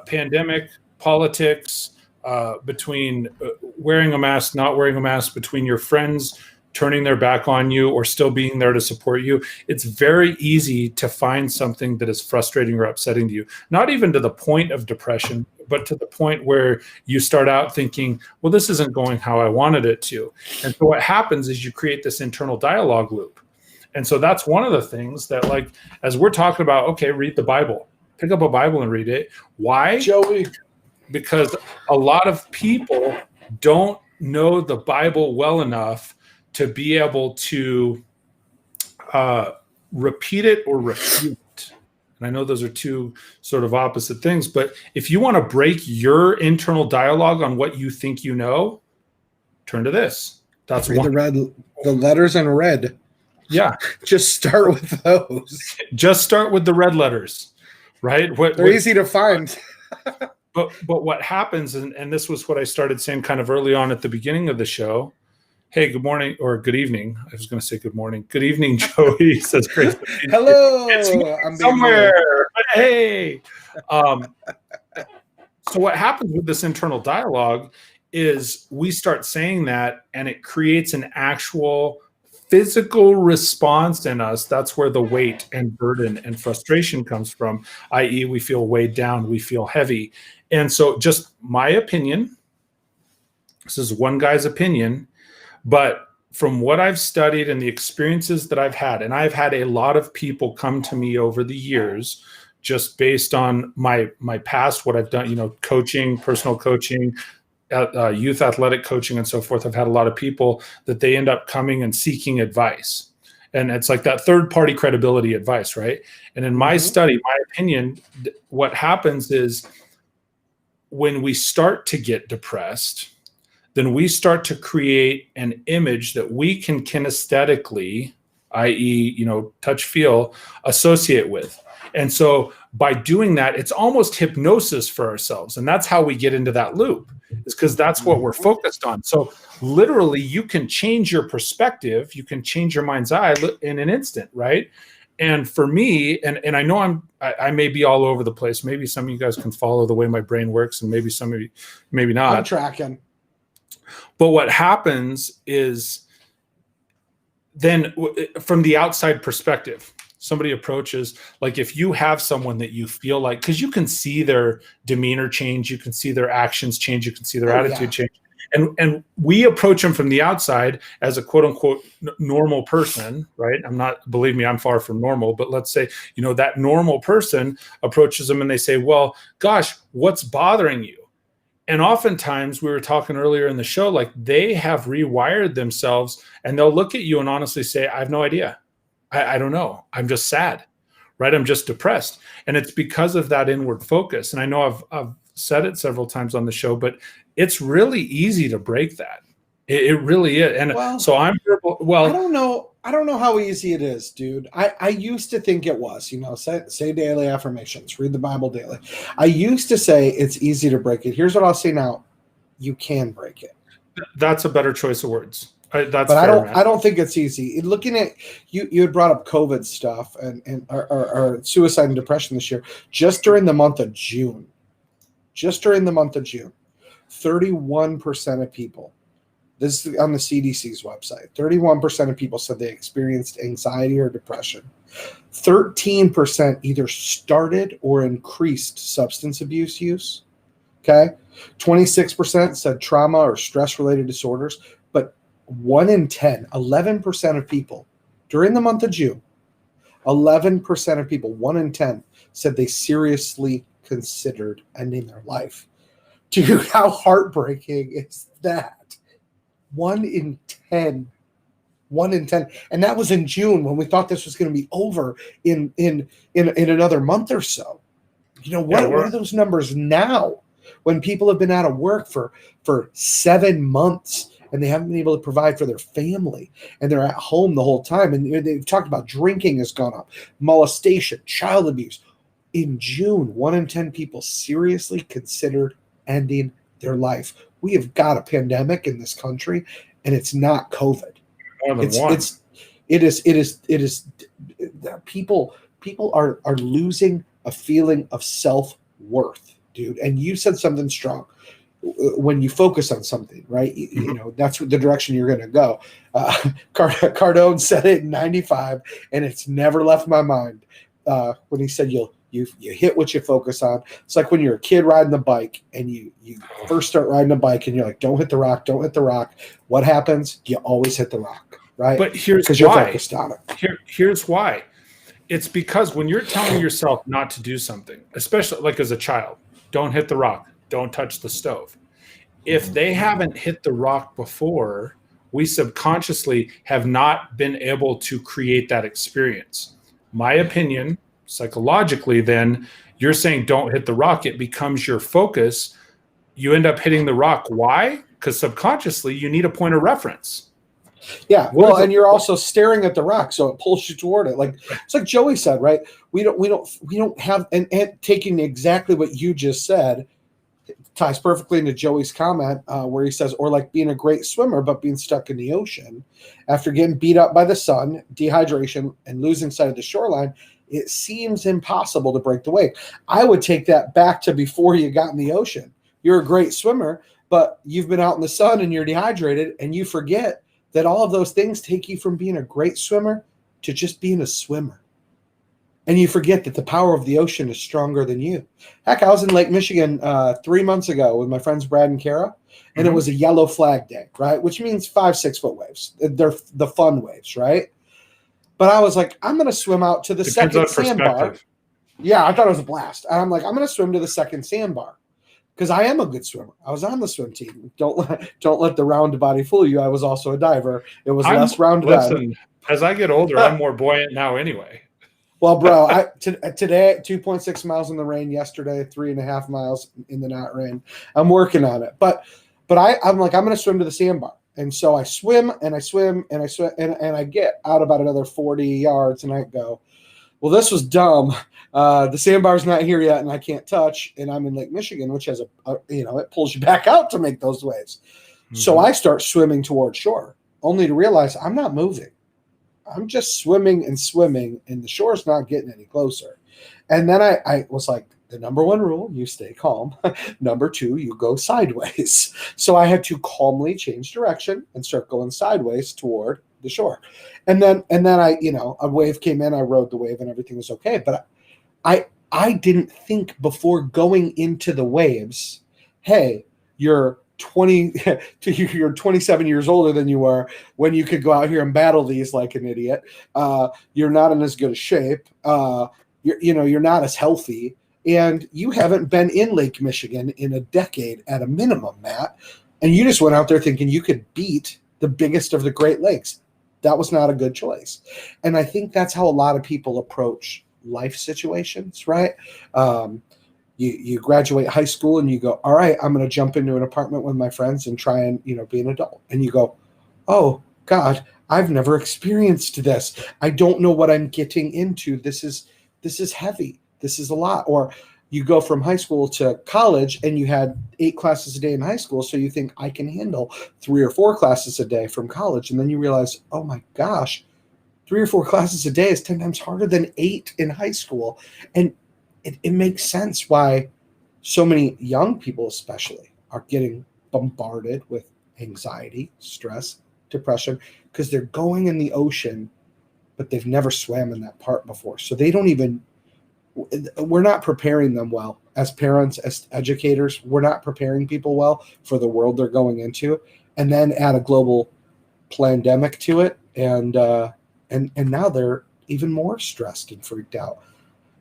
pandemic, politics, between wearing a mask, not wearing a mask, between your friends turning their back on you or still being there to support you. It's very easy to find something that is frustrating or upsetting to you, not even to the point of depression, but to the point where you start out thinking, well, this isn't going how I wanted it to. And so what happens is you create this internal dialogue loop. And so that's one of the things that, like, as we're talking about, okay, read the Bible. Pick up a Bible and read it. Why? Joey. Because a lot of people don't know the Bible well enough to be able to repeat it or refute it. And I know those are two sort of opposite things, but if you want to break your internal dialogue on what you think you know, turn to this. That's read one. The letters in red. Yeah. Just start with those. Just start with the red letters, right? They're easy to find. But what happens, and this was what I started saying kind of early on at the beginning of the show, Hey, good morning or good evening. I was going to say good morning. Good evening, Joey. Says Grace. Hello. It's somewhere. But hey. So what happens with this internal dialogue is we start saying that, and it creates an actual physical response in us. That's where the weight and burden and frustration comes from, i.e., we feel weighed down, we feel heavy. And so, just my opinion, this is one guy's opinion, but from what I've studied and the experiences that I've had, and I've had a lot of people come to me over the years just based on my past, what I've done, coaching, personal coaching, youth athletic coaching, and so forth. I've had a lot of people that they end up coming and seeking advice. And it's like that third party credibility advice, right? And in my study, my opinion, what happens is when we start to get depressed, then we start to create an image that we can kinesthetically, i.e., touch, feel, associate with. And so by doing that, it's almost hypnosis for ourselves. And that's how we get into that loop, is because that's what we're focused on. So literally, you can change your perspective. You can change your mind's eye in an instant, right? And for me, and I know I may be all over the place. Maybe some of you guys can follow the way my brain works, and maybe some of you, maybe not. I'm tracking. But what happens is then from the outside perspective, somebody approaches, like if you have someone that you feel like, because you can see their demeanor change, you can see their actions change, you can see their attitude change. And we approach them from the outside as a quote unquote normal person, right? Believe me, I'm far from normal, but let's say, that normal person approaches them and they say, well, gosh, what's bothering you? And oftentimes, we were talking earlier in the show, like they have rewired themselves and they'll look at you and honestly say, I have no idea. I don't know. I'm just sad, right? I'm just depressed. And it's because of that inward focus. And I know I've said it several times on the show, but it's really easy to break that. It really is. And so I don't know how easy it is, dude. I used to think it was, say daily affirmations, read the Bible daily. I used to say it's easy to break it. Here's what I'll say now. You can break it. That's a better choice of words. But I don't think it's easy. Looking at you had brought up COVID stuff and or suicide and depression this year. Just during the month of June, 31% of people, this is on the CDC's website, 31% of people said they experienced anxiety or depression. 13% either started or increased substance abuse use. Okay. 26% said trauma or stress-related disorders. But 1 in 10, 11% of people during the month of June, 11% of people, 1 in 10, said they seriously considered ending their life. Dude, how heartbreaking is that? 1 in 10. 1 in 10. And that was in June when we thought this was going to be over in another month or so. What are those numbers now when people have been out of work for 7 months and they haven't been able to provide for their family and they're at home the whole time? And they've talked about drinking has gone up, molestation, child abuse. In June, 1 in 10 people seriously considered ending their life. We have got a pandemic in this country, and it's not COVID. More than one. It is. People are losing a feeling of self-worth, dude. And you said something strong. When you focus on something, right? That's the direction you're going to go. Cardone said it in '95, and it's never left my mind. When he said you hit what you focus on. It's like when you're a kid riding the bike and you first start riding a bike and you're like, don't hit the rock, don't hit the rock. What happens? You always hit the rock, right? But here's why. You're focused on it. Here's why. It's because when you're telling yourself not to do something, especially like as a child, don't hit the rock, don't touch the stove. If they haven't hit the rock before, we subconsciously have not been able to create that experience. My opinion, psychologically, then you're saying don't hit the rock. It becomes your focus. You end up hitting the rock. Why? Because subconsciously you need a point of reference. Yeah. Well, and you're also staring at the rock, so it pulls you toward it. Like it's like Joey said, right? We don't have and taking exactly what you just said, ties perfectly into Joey's comment where he says, or like being a great swimmer, but being stuck in the ocean after getting beat up by the sun, dehydration, and losing sight of the shoreline. It seems impossible to break the wave. I would take that back to before you got in the ocean. You're a great swimmer, but you've been out in the sun and you're dehydrated, and you forget that all of those things take you from being a great swimmer to just being a swimmer. And you forget that the power of the ocean is stronger than you. Heck, I was in Lake Michigan 3 months ago with my friends Brad and Kara, and it was a yellow flag day, right? Which means 5-6 foot waves. They're the fun waves, right? But I was like, I'm going to swim out to the second sandbar. Yeah, I thought it was a blast. And I'm like, I'm going to swim to the second sandbar because I am a good swimmer. I was on the swim team. Don't let the round body fool you. I was also a diver. It was less rounded. Listen, as I get older, I'm more buoyant now anyway. Well, bro, today 2.6 miles in the rain. Yesterday, 3.5 miles in the not rain. I'm working on it, but I'm like, I'm going to swim to the sandbar. And so I swim and I swim and I swim and I get out about another 40 yards and I go, well, this was dumb. The sandbar's not here yet and I can't touch. And I'm in Lake Michigan, which has it pulls you back out to make those waves. Mm-hmm. So I start swimming towards shore, only to realize I'm not moving. I'm just swimming, and the shore's not getting any closer. And then I was like, the number one rule, you stay calm. Number two, you go sideways. So I had to calmly change direction and start going sideways toward the shore. And then a wave came in, I rode the wave and everything was okay. But I didn't think before going into the waves, hey, you're 27 years older than you were when you could go out here and battle these like an idiot. You're not in as good a shape. You're not as healthy. And you haven't been in Lake Michigan in a decade at a minimum, Matt. And you just went out there thinking you could beat the biggest of the Great Lakes. That was not a good choice. And I think that's how a lot of people approach life situations, right? You graduate high school and you go, all right, I'm going to jump into an apartment with my friends and try and, be an adult. And you go, oh, God, I've never experienced this. I don't know what I'm getting into. This is heavy. This is a lot. Or you go from high school to college and you had 8 classes a day in high school. So you think I can handle 3 or 4 classes a day from college. And then you realize, oh my gosh, 3 or 4 classes a day is 10 times harder than 8 in high school. And it makes sense why so many young people especially are getting bombarded with anxiety, stress, depression, because they're going in the ocean, but they've never swam in that part before. So we're not preparing them well as parents, as educators. We're not preparing people well for the world they're going into, and then add a global pandemic to it, and now they're even more stressed and freaked out.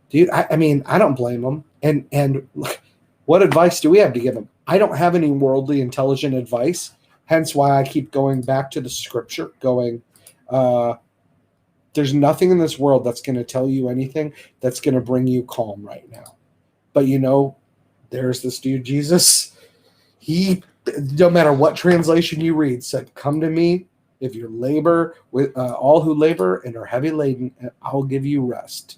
Dude, I mean, I don't blame them. And what advice do we have to give them? I don't have any worldly intelligent advice. Hence why I keep going back to the scripture, going, there's nothing in this world that's going to tell you anything that's going to bring you calm right now. But there's this dude, Jesus. He, no matter what translation you read, said, come to me if you labor with all who labor and are heavy laden, and I'll give you rest.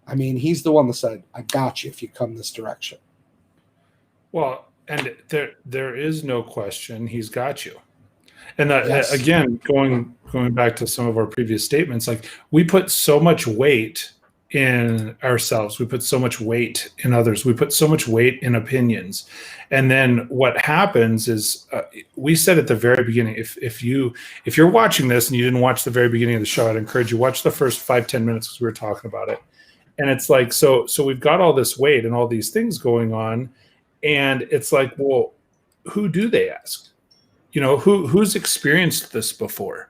I mean, he's the one that said, I got you if you come this direction. Well, and there is no question he's got you. And that, again, going back to some of our previous statements, like we put so much weight in ourselves. We put so much weight in others. We put so much weight in opinions. And then what happens is we said at the very beginning, if you're watching this and you didn't watch the very beginning of the show, I'd encourage you watch the first 5-10 minutes because we were talking about it. And it's like, so we've got all this weight and all these things going on. And it's like, well, who do they ask? Who's experienced this before?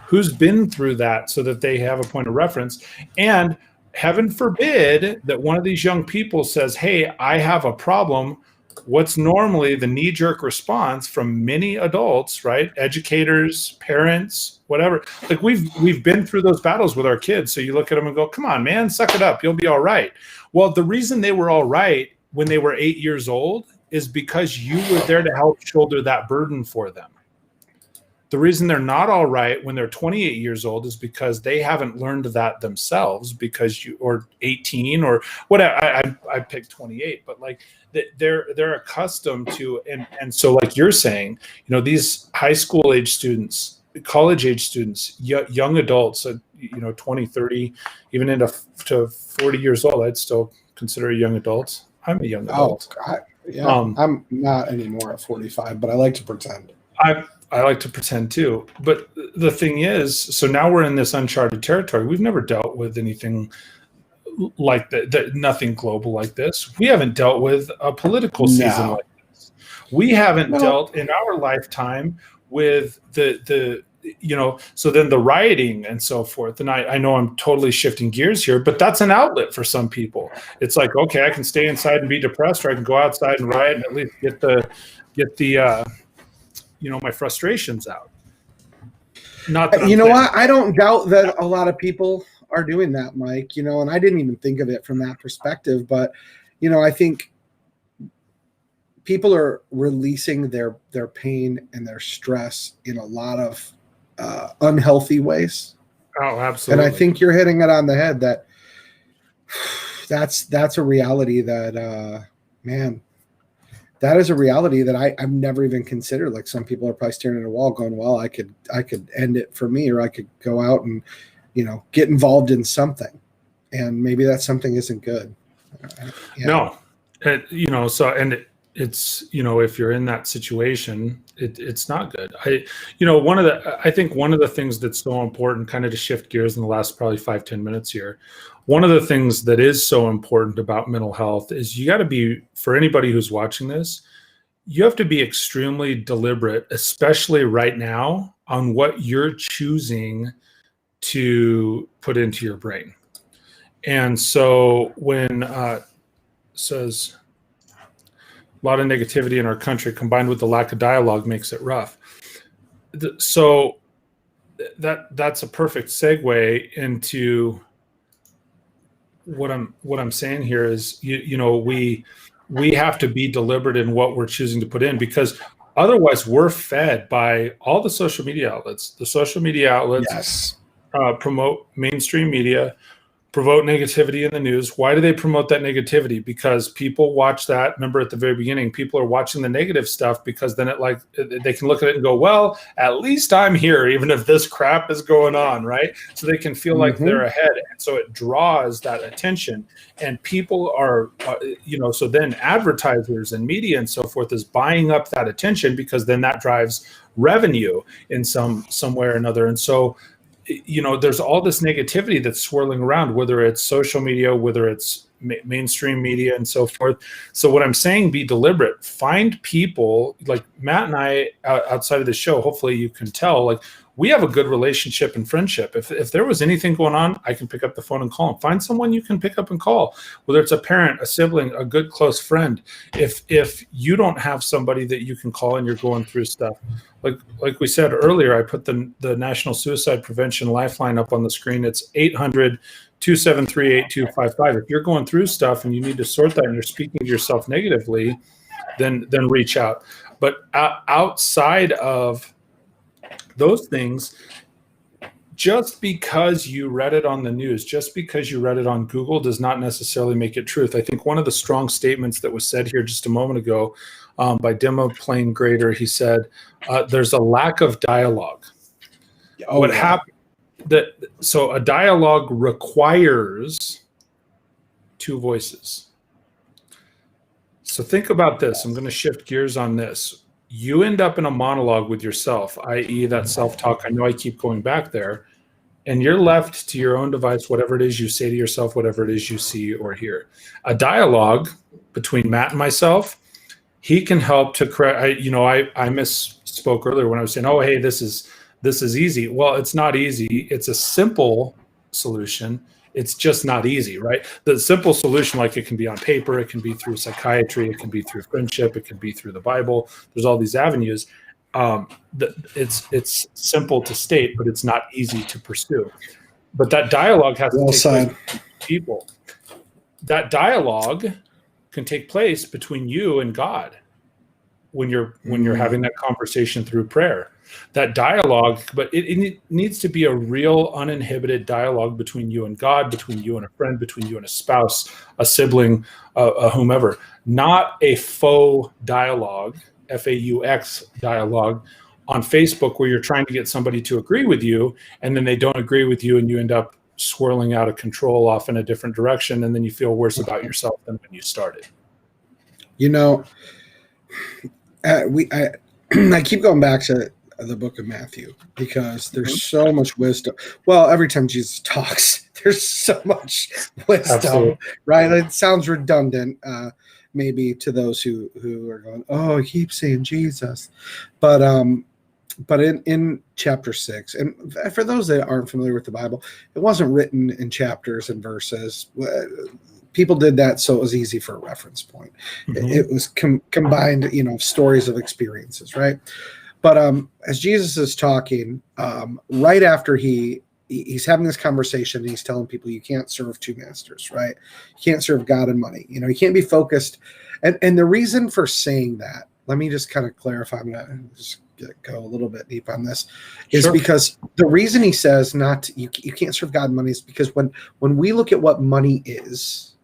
Who's been through that so that they have a point of reference? And heaven forbid that one of these young people says, hey, I have a problem. What's normally the knee-jerk response from many adults, right? Educators, parents, whatever. Like we've been through those battles with our kids. So you look at them and go, come on, man, suck it up. You'll be all right. Well, the reason they were all right when they were 8 years old is because you were there to help shoulder that burden for them. The reason they're not all right when they're 28 years old is because they haven't learned that themselves, or 18 or whatever. I picked 28, but like they're accustomed to, and so like you're saying, these high school age students, college age students, young adults, 20, 30, even into to 40 years old, I'd still consider a young adult. I'm a young adult. I'm not anymore at 45, but I like to pretend. I like to pretend too. But the thing is, so now we're in this uncharted territory. We've never dealt with anything like that, nothing global like this. We haven't dealt with a political season like this. We haven't dealt in our lifetime with so then the rioting and so forth. And I know I'm totally shifting gears here, but that's an outlet for some people. It's like, okay, I can stay inside and be depressed, or I can go outside and riot and at least get the my frustrations out. Not that what? I don't doubt that a lot of people are doing that, Mike, and I didn't even think of it from that perspective, but, I think people are releasing their pain and their stress in a lot of unhealthy ways. Oh, absolutely. And I think you're hitting it on the head that's a reality that, man, that is a reality that I've never even considered. Like, some people are probably staring at a wall going, well, I could end it for me, or I could go out and, get involved in something. And maybe that something isn't good. No, it's, if you're in that situation, it's not good. I think one of the things that's so important, kind of to shift gears in the last probably 5-10 minutes here, one of the things that is so important about mental health is you got to be, for anybody who's watching this, you have to be extremely deliberate, especially right now, on what you're choosing to put into your brain. And so when says a lot of negativity in our country combined with the lack of dialogue makes it rough. So that's a perfect segue into what I'm saying here is, we have to be deliberate in what we're choosing to put in, because otherwise we're fed by all the social media outlets. The social media outlets promote mainstream media, promote negativity in the news. Why do they promote that negativity? Because people watch that. Remember at the very beginning, people are watching the negative stuff because then they can look at it and go, well, at least I'm here, even if this crap is going on, right? So they can feel like they're ahead. And so it draws that attention. And people are, so then advertisers and media and so forth is buying up that attention, because then that drives revenue in some way or another. And so, there's all this negativity that's swirling around, whether it's social media, whether it's mainstream media and so forth. So what I'm saying, be deliberate. Find people like Matt and I outside of the show. Hopefully you can tell, like, we have a good relationship and friendship. If there was anything going on, I can pick up the phone and call him. Find someone you can pick up and call, whether it's a parent, a sibling, a good close friend. If you don't have somebody that you can call and you're going through stuff, like we said earlier, I put the National Suicide Prevention Lifeline up on the screen. It's 800-273-8255. If you're going through stuff and you need to sort that and you're speaking to yourself negatively, then reach out. But outside of those things, just because you read it on the news, just because you read it on Google, does not necessarily make it truth. I think one of the strong statements that was said here just a moment ago by Demo Plain Grader, he said, there's a lack of dialogue. What happened? So a dialogue requires two voices. So think about this. I'm going to shift gears on this. You end up in a monologue with yourself, i.e. that self-talk. I know I keep going back there. And you're left to your own device, whatever it is you say to yourself, whatever it is you see or hear. A dialogue between Matt and myself, he can help to correct. I misspoke earlier when I was saying, oh, hey, this is easy. Well, it's not easy. It's a simple solution. It's just not easy, right? The simple solution, like, it can be on paper, it can be through psychiatry, it can be through friendship, it can be through the Bible. There's all these avenues. It's simple to state, but it's not easy to pursue. But that dialogue has to take place with people. That dialogue can take place between you and God. when you're having that conversation through prayer, that dialogue. But it needs to be a real uninhibited dialogue between you and God, between you and a friend, between you and a spouse, a sibling, whomever. Not a faux dialogue, FAUX dialogue on Facebook, where you're trying to get somebody to agree with you, and then they don't agree with you, and you end up swirling out of control off in a different direction, and then you feel worse about yourself than when you started. I keep going back to the book of Matthew because there's so much wisdom. Well, every time Jesus talks, there's so much wisdom. Absolutely. Right? It sounds redundant, maybe to those who are going, "Oh, he keeps saying Jesus," but in chapter 6, and for those that aren't familiar with the Bible, it wasn't written in chapters and verses. People did that so it was easy for a reference point. It was combined, stories of experiences, right? But as Jesus is talking, right after he's having this conversation, and he's telling people you can't serve two masters, right? You can't serve God and money. You can't be focused. And the reason for saying that, let me just kind of clarify. I'm gonna just go a little bit deep on this, is because the reason he says you can't serve God and money is because when we look at what money is,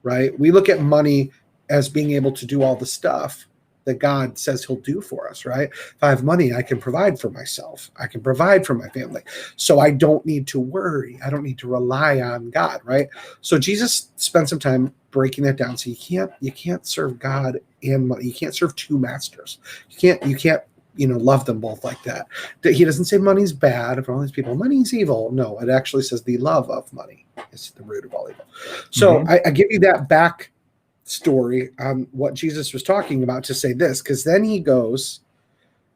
right? We look at money as being able to do all the stuff that God says he'll do for us, right? If I have money, I can provide for myself. I can provide for my family. So I don't need to worry. I don't need to rely on God, right? So Jesus spent some time breaking that down. So you can't serve God and money. You can't serve two masters. You can't love them both like that. He doesn't say money's bad for all these people. Money's evil. No, it actually says the love of money is the root of all evil. So I give you that back story on what Jesus was talking about to say this, because then he goes,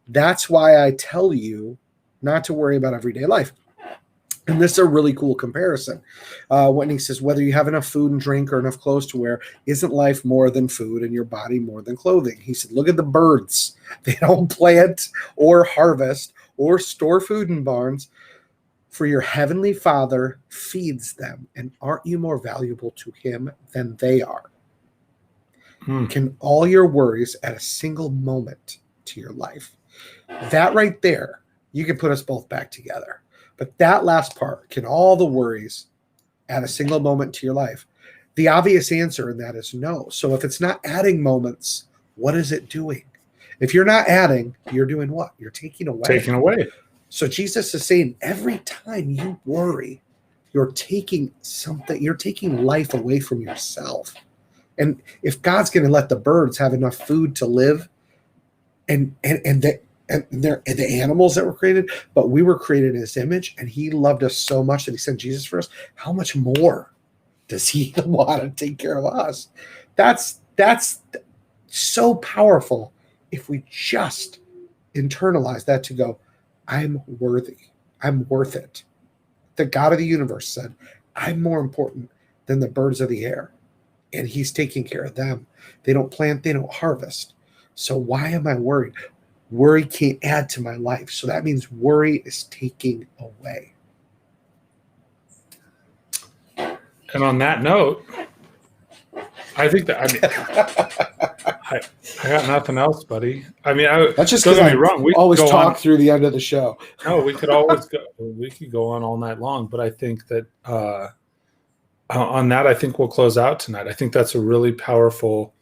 that's why I tell you not to worry about everyday life. And this is a really cool comparison. When he says, whether you have enough food and drink or enough clothes to wear, isn't life more than food and your body more than clothing? He said, look at the birds. They don't plant or harvest or store food in barns, for your heavenly Father feeds them. And aren't you more valuable to him than they are? Can all your worries add a single moment to your life? That right there, you can put us both back together. But that last part, can all the worries add a single moment to your life? The obvious answer in that is no. So if it's not adding moments, what is it doing? If you're not adding, you're doing what? You're taking away. Taking away. So Jesus is saying every time you worry, you're taking something, you're taking life away from yourself. And if God's going to let the birds have enough food to live, and they're the animals that were created, but we were created in his image, and he loved us so much that he sent Jesus for us, how much more does he want to take care of us? That's so powerful if we just internalize that to go, I'm worthy. I'm worth it. The God of the universe said, I'm more important than the birds of the air. And he's taking care of them. They don't plant, they don't harvest. So why am I worried? Worry can't add to my life. So that means worry is taking away. And on that note, I think that, I got nothing else, buddy. That's just because I wrong. We always talk through the end of the show. No, we could always go. We could go on all night long, but I think that on that, I think we'll close out tonight. I think that's a really powerful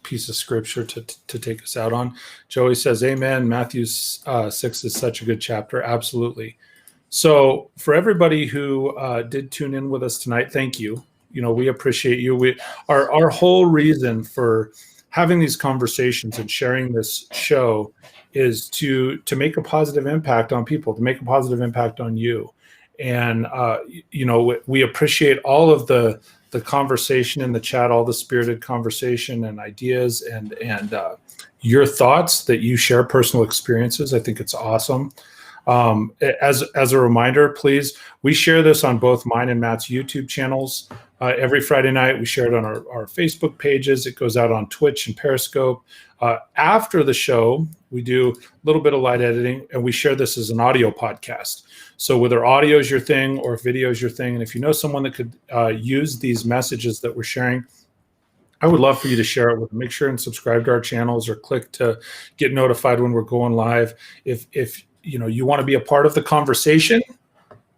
piece of scripture to take us out on. Joey says, "Amen." Matthew 6 is such a good chapter. Absolutely. So for everybody who did tune in with us tonight, thank you. We appreciate you. Our whole reason for having these conversations and sharing this show is to make a positive impact on people, to make a positive impact on you. And, we appreciate all of the conversation in the chat, all the spirited conversation and ideas and your thoughts that you share, personal experiences. I think it's awesome. As a reminder, please, we share this on both mine and Matt's YouTube channels. Every Friday night, we share it on our Facebook pages. It goes out on Twitch and Periscope. After the show, we do a little bit of light editing, and we share this as an audio podcast. So whether audio is your thing or if video is your thing, and if you know someone that could use these messages that we're sharing, I would love for you to share it with them. Make sure and subscribe to our channels or click to get notified when we're going live. If you want to be a part of the conversation,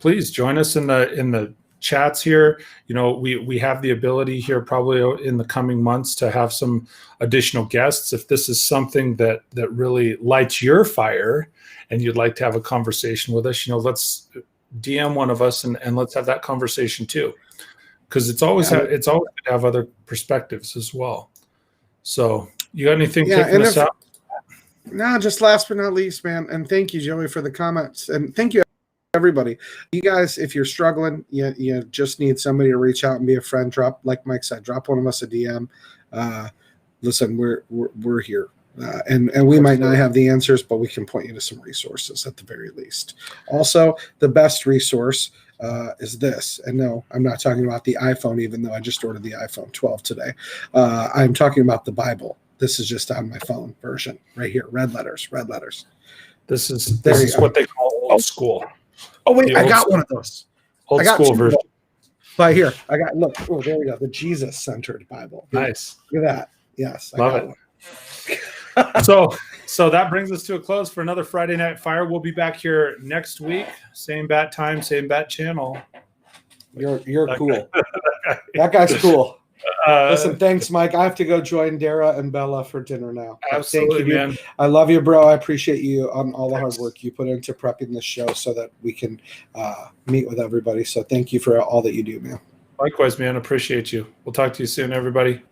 please join us in the chats here. We have the ability here probably in the coming months to have some additional guests. If this is something that really lights your fire and you'd like to have a conversation with us, let's DM one of us and let's have that conversation too. Because it's always good to have other perspectives as well. So you got anything taking us out? No, just last but not least, man. And thank you, Joey, for the comments. And thank you, everybody. You guys, if you're struggling, you just need somebody to reach out and be a friend. Like Mike said, drop one of us a DM. Listen, we're here. And we might not have the answers, but we can point you to some resources at the very least. Also, the best resource is this. And no, I'm not talking about the iPhone, even though I just ordered the iPhone 12 today. I'm talking about the Bible. This is just on my phone version right here. Red letters. This is what they call old school. Oh, wait, I got one of those. Old school version. Right here. Look, there we go. The Jesus-centered Bible. Nice. Look at that. Yes. Love it. So that brings us to a close for another Friday Night Fire. We'll be back here next week. Same bat time, same bat channel. You're cool. That guy's cool. Listen, thanks, Mike. I have to go join Dara and Bella for dinner now. Absolutely, thank you, man. I love you, bro. I appreciate you on all the hard work you put into prepping this show so that we can meet with everybody. So thank you for all that you do, man. Likewise, man. Appreciate you. We'll talk to you soon, everybody.